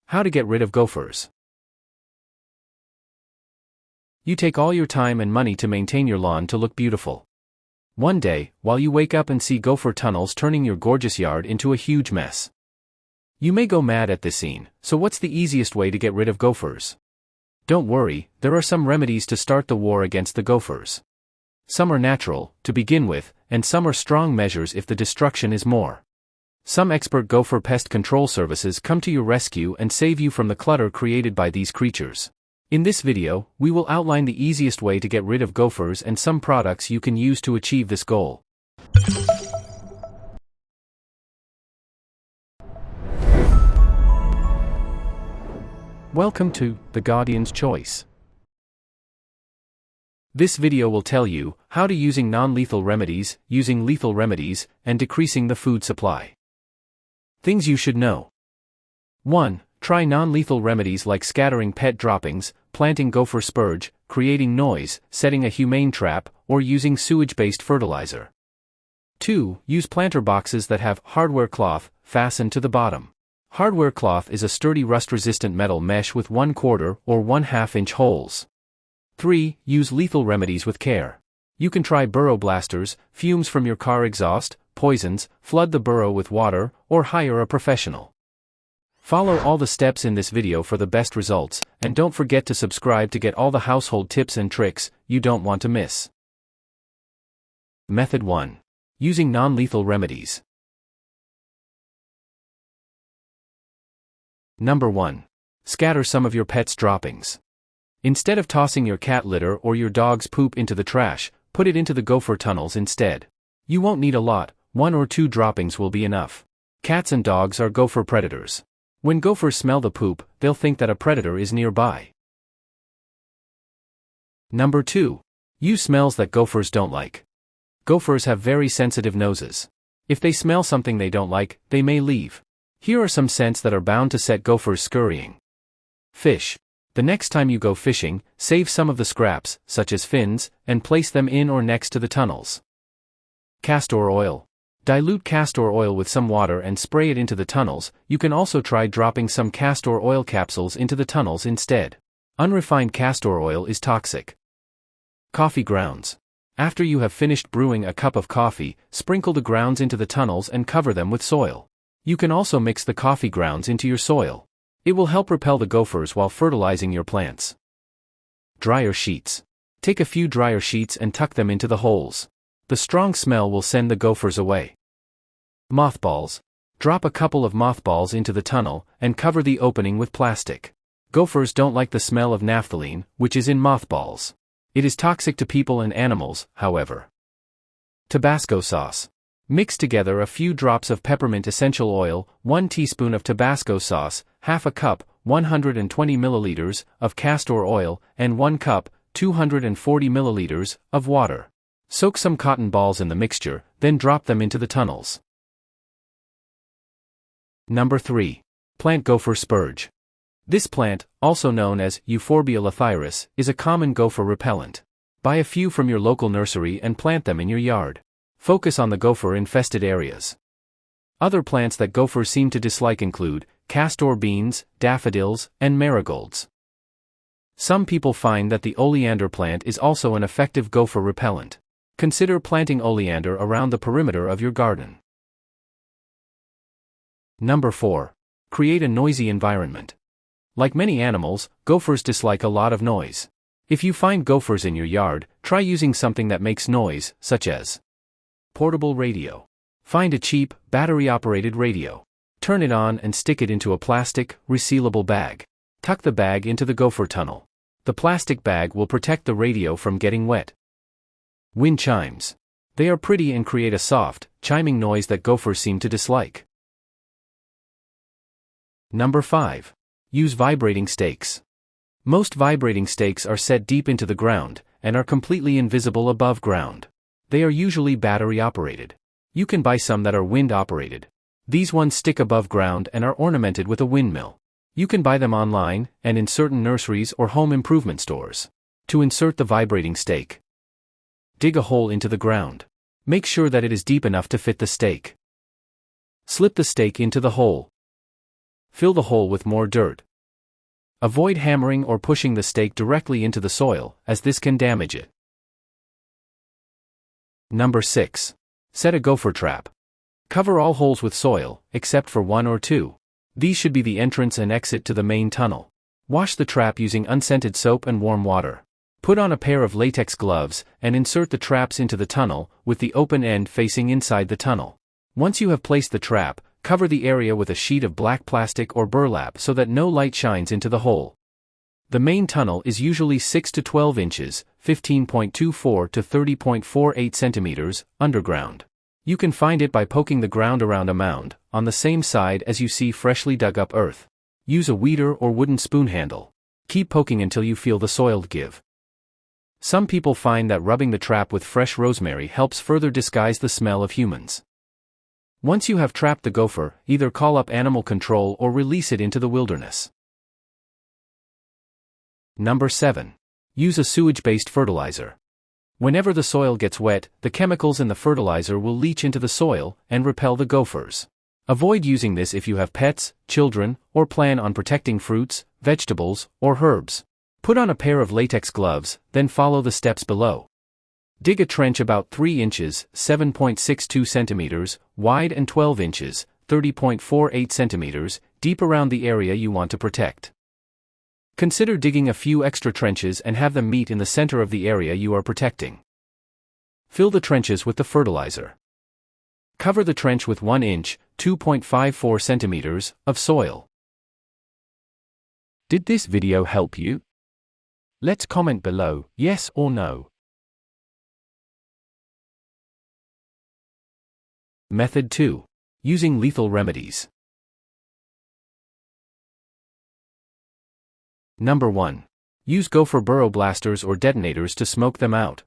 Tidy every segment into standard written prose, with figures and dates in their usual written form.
How to get rid of gophers. You take all your time and money to maintain your lawn to look beautiful. One day, while you wake up and see gopher tunnels turning your gorgeous yard into a huge mess. You may go mad at this scene, so what's the easiest way to get rid of gophers? Don't worry, there are some remedies to start the war against the gophers. Some are natural, to begin with, and some are strong measures if the destruction is more. Some expert gopher pest control services come to your rescue and save you from the clutter created by these creatures. In this video, we will outline the easiest way to get rid of gophers and some products you can use to achieve this goal. Welcome to The Guardian's Choice. This video will tell you how to using non-lethal remedies, using lethal remedies, and decreasing the food supply. Things you should know. 1. Try non-lethal remedies like scattering pet droppings, planting gopher-free, creating noise, setting a humane trap, or using sewage-based fertilizer. 2. Use planter boxes that have hardware cloth fastened to the bottom. Hardware cloth is a sturdy rust-resistant metal mesh with 1/4 or 1/2 inch holes. 3. Use lethal remedies with care. You can try burrow blasters, fumes from your car exhaust, poisons, flood the burrow with water, or hire a professional. Follow all the steps in this video for the best results, and don't forget to subscribe to get all the household tips and tricks you don't want to miss. Method 1. Using non-lethal remedies. Number 1. Scatter some of your pet's droppings. Instead of tossing your cat litter or your dog's poop into the trash, put it into the gopher tunnels instead. You won't need a lot, 1 or 2 droppings will be enough. Cats and dogs are gopher predators. When gophers smell the poop, they'll think that a predator is nearby. Number 2. Use smells that gophers don't like. Gophers have very sensitive noses. If they smell something they don't like, they may leave. Here are some scents that are bound to set gophers scurrying. Fish. The next time you go fishing, save some of the scraps, such as fins, and place them in or next to the tunnels. Castor oil. Dilute castor oil with some water and spray it into the tunnels. You can also try dropping some castor oil capsules into the tunnels instead. Unrefined castor oil is toxic. Coffee grounds. After you have finished brewing a cup of coffee, sprinkle the grounds into the tunnels and cover them with soil. You can also mix the coffee grounds into your soil. It will help repel the gophers while fertilizing your plants. Dryer sheets. Take a few dryer sheets and tuck them into the holes. The strong smell will send the gophers away. Mothballs. Drop a couple of mothballs into the tunnel and cover the opening with plastic. Gophers don't like the smell of naphthalene, which is in mothballs. It is toxic to people and animals, however. Tabasco sauce. Mix together a few drops of peppermint essential oil, 1 teaspoon of Tabasco sauce, half a cup, 120 milliliters, of castor oil, and 1 cup, 240 milliliters, of water. Soak some cotton balls in the mixture, then drop them into the tunnels. Number 3. Plant gopher-free. This plant, also known as 𝒄𝒉𝒂𝒏𝒏𝒆, is a common gopher repellent. Buy a few from your local nursery and plant them in your yard. Focus on the gopher-infested areas. Other plants that gophers seem to dislike include castor beans, daffodils, and marigolds. Some people find that the oleander plant is also an effective gopher repellent. Consider planting oleander around the perimeter of your garden. Number 4. Create a noisy environment. Like many animals, gophers dislike a lot of noise. If you find gophers in your yard, try using something that makes noise, such as portable radio. Find a cheap, battery-operated radio. Turn it on and stick it into a plastic, resealable bag. Tuck the bag into the gopher tunnel. The plastic bag will protect the radio from getting wet. Wind chimes. They are pretty and create a soft, chiming noise that gophers seem to dislike. Number 5. Use vibrating stakes. Most vibrating stakes are set deep into the ground, and are completely invisible above ground. They are usually battery-operated. You can buy some that are wind-operated. These ones stick above ground and are ornamented with a windmill. You can buy them online, and in certain nurseries or home improvement stores. To insert the vibrating stake, dig a hole into the ground. Make sure that it is deep enough to fit the stake. Slip the stake into the hole. Fill the hole with more dirt. Avoid hammering or pushing the stake directly into the soil, as this can damage it. Number 6. Set a gopher trap. Cover all holes with soil, except for 1 or 2. These should be the entrance and exit to the main tunnel. Wash the trap using unscented soap and warm water. Put on a pair of latex gloves, and insert the traps into the tunnel, with the open end facing inside the tunnel. Once you have placed the trap, cover the area with a sheet of black plastic or burlap so that no light shines into the hole. The main tunnel is usually 6 to 12 inches, 15.24 to 30.48 centimeters, underground. You can find it by poking the ground around a mound, on the same side as you see freshly dug up earth. Use a weeder or wooden spoon handle. Keep poking until you feel the soil give. Some people find that rubbing the trap with fresh rosemary helps further disguise the smell of humans. Once you have trapped the gopher, either call up animal control or release it into the wilderness. Number 7. Use a sewage-based fertilizer. Whenever the soil gets wet, the chemicals in the fertilizer will leach into the soil and repel the gophers. Avoid using this if you have pets, children, or plan on protecting fruits, vegetables, or herbs. Put on a pair of latex gloves, then follow the steps below. Dig a trench about 3 inches, 7.62 centimeters, wide and 12 inches, 30.48 centimeters, deep around the area you want to protect. Consider digging a few extra trenches and have them meet in the center of the area you are protecting. Fill the trenches with the fertilizer. Cover the trench with 1 inch, 2.54 centimeters, of soil. Did this video help you? Let's comment below, yes or no. Method 2. Using lethal remedies. Number 1. Use gopher burrow blasters or detonators to smoke them out.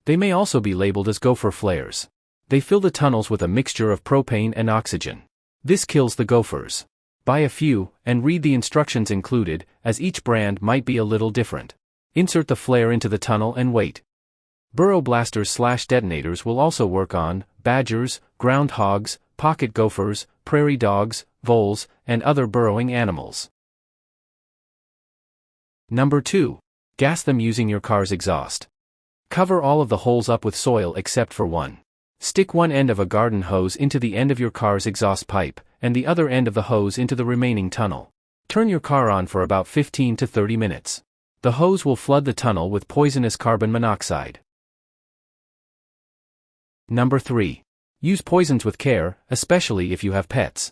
They may also be labeled as gopher flares. They fill the tunnels with a mixture of propane and oxygen. This kills the gophers. Buy a few, and read the instructions included, as each brand might be a little different. Insert the flare into the tunnel and wait. Burrow blasters/detonators will also work on badgers, groundhogs, pocket gophers, prairie dogs, voles, and other burrowing animals. Number 2. Gas them using your car's exhaust. Cover all of the holes up with soil except for one. Stick one end of a garden hose into the end of your car's exhaust pipe, and the other end of the hose into the remaining tunnel. Turn your car on for about 15 to 30 minutes. The hose will flood the tunnel with poisonous carbon monoxide. Number 3. Use poisons with care, especially if you have pets.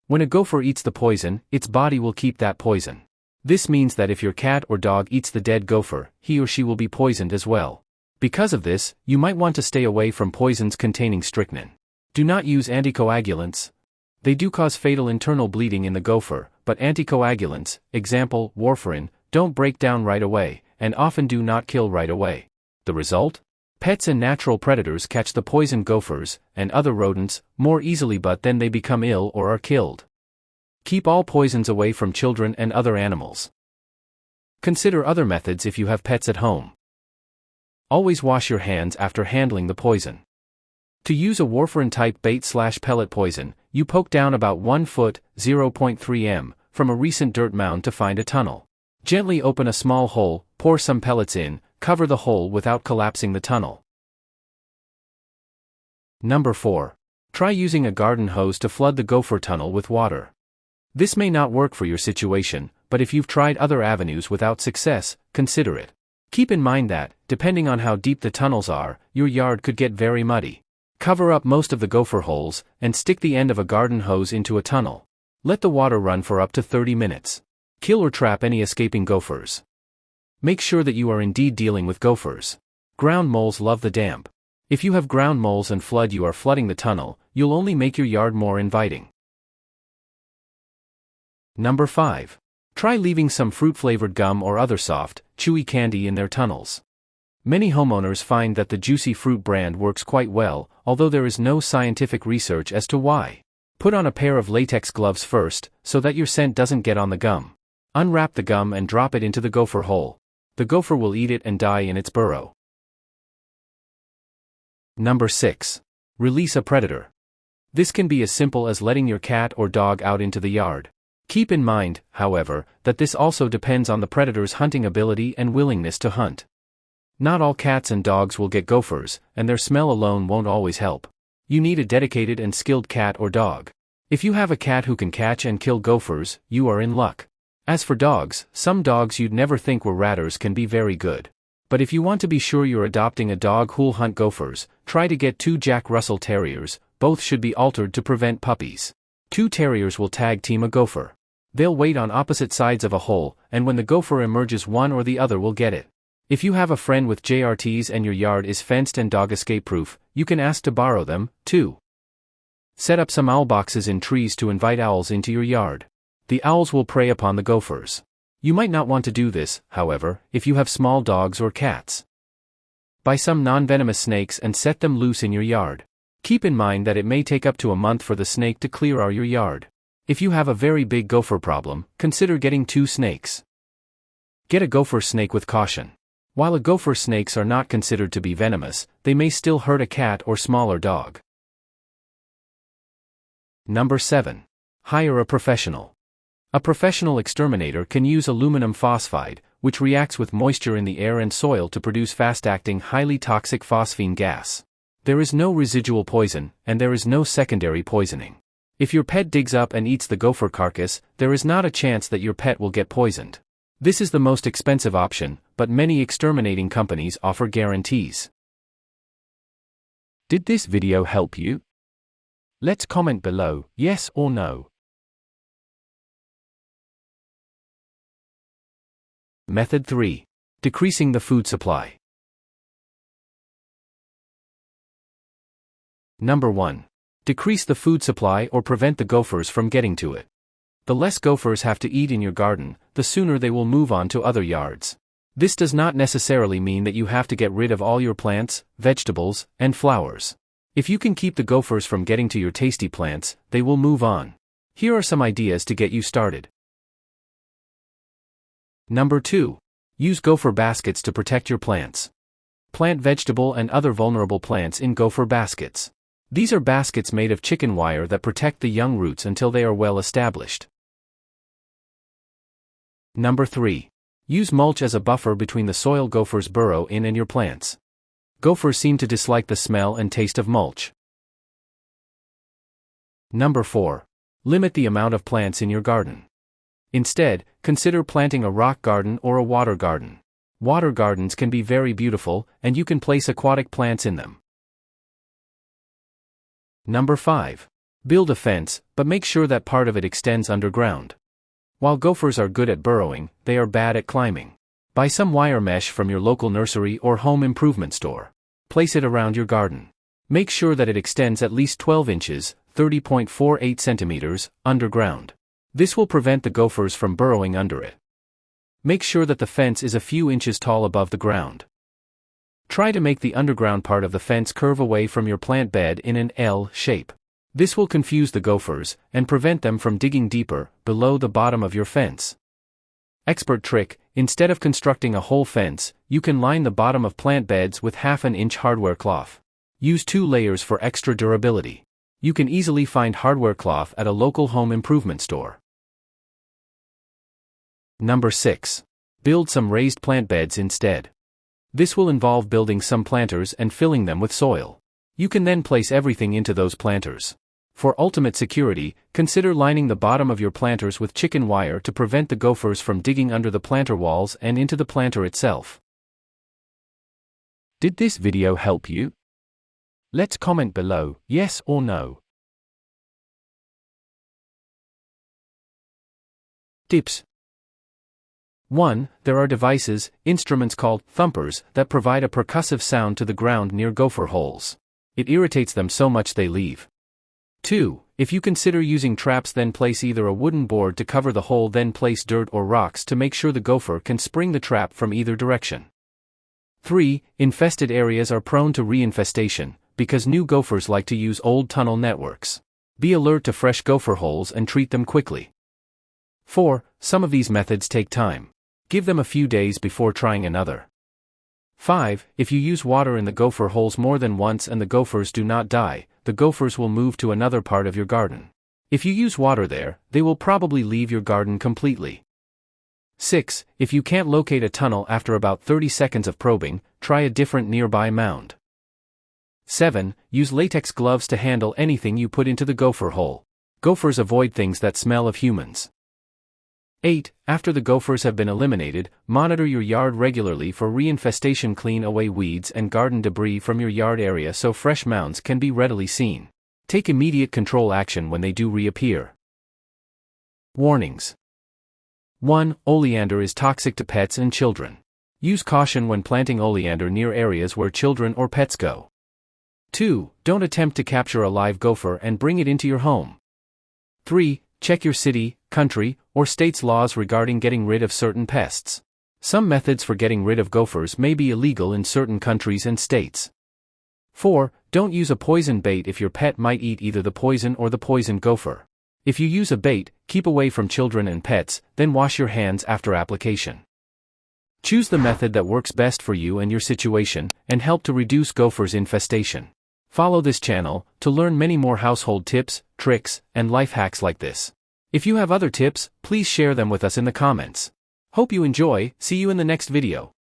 When a gopher eats the poison, its body will keep that poison. This means that if your cat or dog eats the dead gopher, he or she will be poisoned as well. Because of this, you might want to stay away from poisons containing strychnine. Do not use anticoagulants. They do cause fatal internal bleeding in the gopher, but anticoagulants, example, warfarin, don't break down right away, and often do not kill right away. The result? Pets and natural predators catch the poisoned gophers, and other rodents, more easily, but then they become ill or are killed. Keep all poisons away from children and other animals. Consider other methods if you have pets at home. Always wash your hands after handling the poison. To use a warfarin-type bait/pellet poison, you poke down about 1 foot, 0.3 m, from a recent dirt mound to find a tunnel. Gently open a small hole, pour some pellets in, cover the hole without collapsing the tunnel. Number 4. Try using a garden hose to flood the gopher tunnel with water. This may not work for your situation, but if you've tried other avenues without success, consider it. Keep in mind that, depending on how deep the tunnels are, your yard could get very muddy. Cover up most of the gopher holes, and stick the end of a garden hose into a tunnel. Let the water run for up to 30 minutes. Kill or trap any escaping gophers. Make sure that you are indeed dealing with gophers. Ground moles love the damp. If you have ground moles and you are flooding the tunnel, you'll only make your yard more inviting. Number 5. Try leaving some fruit-flavored gum or other soft, chewy candy in their tunnels. Many homeowners find that the Juicy Fruit brand works quite well, although there is no scientific research as to why. Put on a pair of latex gloves first, so that your scent doesn't get on the gum. Unwrap the gum and drop it into the gopher hole. The gopher will eat it and die in its burrow. Number 6. Release a predator. This can be as simple as letting your cat or dog out into the yard. Keep in mind, however, that this also depends on the predator's hunting ability and willingness to hunt. Not all cats and dogs will get gophers, and their smell alone won't always help. You need a dedicated and skilled cat or dog. If you have a cat who can catch and kill gophers, you are in luck. As for dogs, some dogs you'd never think were ratters can be very good. But if you want to be sure you're adopting a dog who'll hunt gophers, try to get 2 Jack Russell Terriers. Both should be altered to prevent puppies. 2 terriers will tag team a gopher. They'll wait on opposite sides of a hole, and when the gopher emerges, one or the other will get it. If you have a friend with JRTs and your yard is fenced and dog escape proof, you can ask to borrow them, too. Set up some owl boxes in trees to invite owls into your yard. The owls will prey upon the gophers. You might not want to do this, however, if you have small dogs or cats. Buy some non-venomous snakes and set them loose in your yard. Keep in mind that it may take up to a month for the snake to clear out your yard. If you have a very big gopher problem, consider getting 2 snakes. Get a gopher snake with caution. While a gopher snakes are not considered to be venomous, they may still hurt a cat or smaller dog. Number 7. Hire a professional. A professional exterminator can use aluminum phosphide, which reacts with moisture in the air and soil to produce fast-acting, highly toxic phosphine gas. There is no residual poison, and there is no secondary poisoning. If your pet digs up and eats the gopher carcass, there is not a chance that your pet will get poisoned. This is the most expensive option, but many exterminating companies offer guarantees. Did this video help you? Let's comment below, yes or no. Method 3. Decreasing the food supply. Number 1. Decrease the food supply or prevent the gophers from getting to it. The less gophers have to eat in your garden, the sooner they will move on to other yards. This does not necessarily mean that you have to get rid of all your plants, vegetables, and flowers. If you can keep the gophers from getting to your tasty plants, they will move on. Here are some ideas to get you started. Number 2. Use gopher baskets to protect your plants. Plant vegetable and other vulnerable plants in gopher baskets. These are baskets made of chicken wire that protect the young roots until they are well established. Number 3. Use mulch as a buffer between the soil gophers burrow in and your plants. Gophers seem to dislike the smell and taste of mulch. Number 4. Limit the amount of plants in your garden. Instead, consider planting a rock garden or a water garden. Water gardens can be very beautiful, and you can place aquatic plants in them. Number 5. Build a fence, but make sure that part of it extends underground. While gophers are good at burrowing, they are bad at climbing. Buy some wire mesh from your local nursery or home improvement store. Place it around your garden. Make sure that it extends at least 12 inches, 30.48 centimeters, underground. This will prevent the gophers from burrowing under it. Make sure that the fence is a few inches tall above the ground. Try to make the underground part of the fence curve away from your plant bed in an L shape. This will confuse the gophers and prevent them from digging deeper, below the bottom of your fence. Expert trick: instead of constructing a whole fence, you can line the bottom of plant beds with 1/2 inch hardware cloth. Use 2 layers for extra durability. You can easily find hardware cloth at a local home improvement store. Number 6. Build some raised plant beds instead. This will involve building some planters and filling them with soil. You can then place everything into those planters. For ultimate security, consider lining the bottom of your planters with chicken wire to prevent the gophers from digging under the planter walls and into the planter itself. Did this video help you? Let's comment below, yes or no. Tips. 1. There are devices, instruments called thumpers, that provide a percussive sound to the ground near gopher holes. It irritates them so much they leave. 2. If you consider using traps, then place either a wooden board to cover the hole, then place dirt or rocks to make sure the gopher can spring the trap from either direction. 3. Infested areas are prone to reinfestation, because new gophers like to use old tunnel networks. Be alert to fresh gopher holes and treat them quickly. 4. Some of these methods take time. Give them a few days before trying another. 5. If you use water in the gopher holes more than once and the gophers do not die, the gophers will move to another part of your garden. If you use water there, they will probably leave your garden completely. 6. If you can't locate a tunnel after about 30 seconds of probing, try a different nearby mound. 7. Use latex gloves to handle anything you put into the gopher hole. Gophers avoid things that smell of humans. 8. After the gophers have been eliminated, monitor your yard regularly for reinfestation. Clean away weeds and garden debris from your yard area so fresh mounds can be readily seen. Take immediate control action when they do reappear. Warnings. 1. Oleander is toxic to pets and children. Use caution when planting oleander near areas where children or pets go. 2. Don't attempt to capture a live gopher and bring it into your home. 3. Check your city, country, or state's laws regarding getting rid of certain pests. Some methods for getting rid of gophers may be illegal in certain countries and states. 4. Don't use a poison bait if your pet might eat either the poison or the poisoned gopher. If you use a bait, keep away from children and pets, then wash your hands after application. Choose the method that works best for you and your situation, and help to reduce gophers' infestation. Follow this channel to learn many more household tips, tricks, and life hacks like this. If you have other tips, please share them with us in the comments. Hope you enjoy. See you in the next video.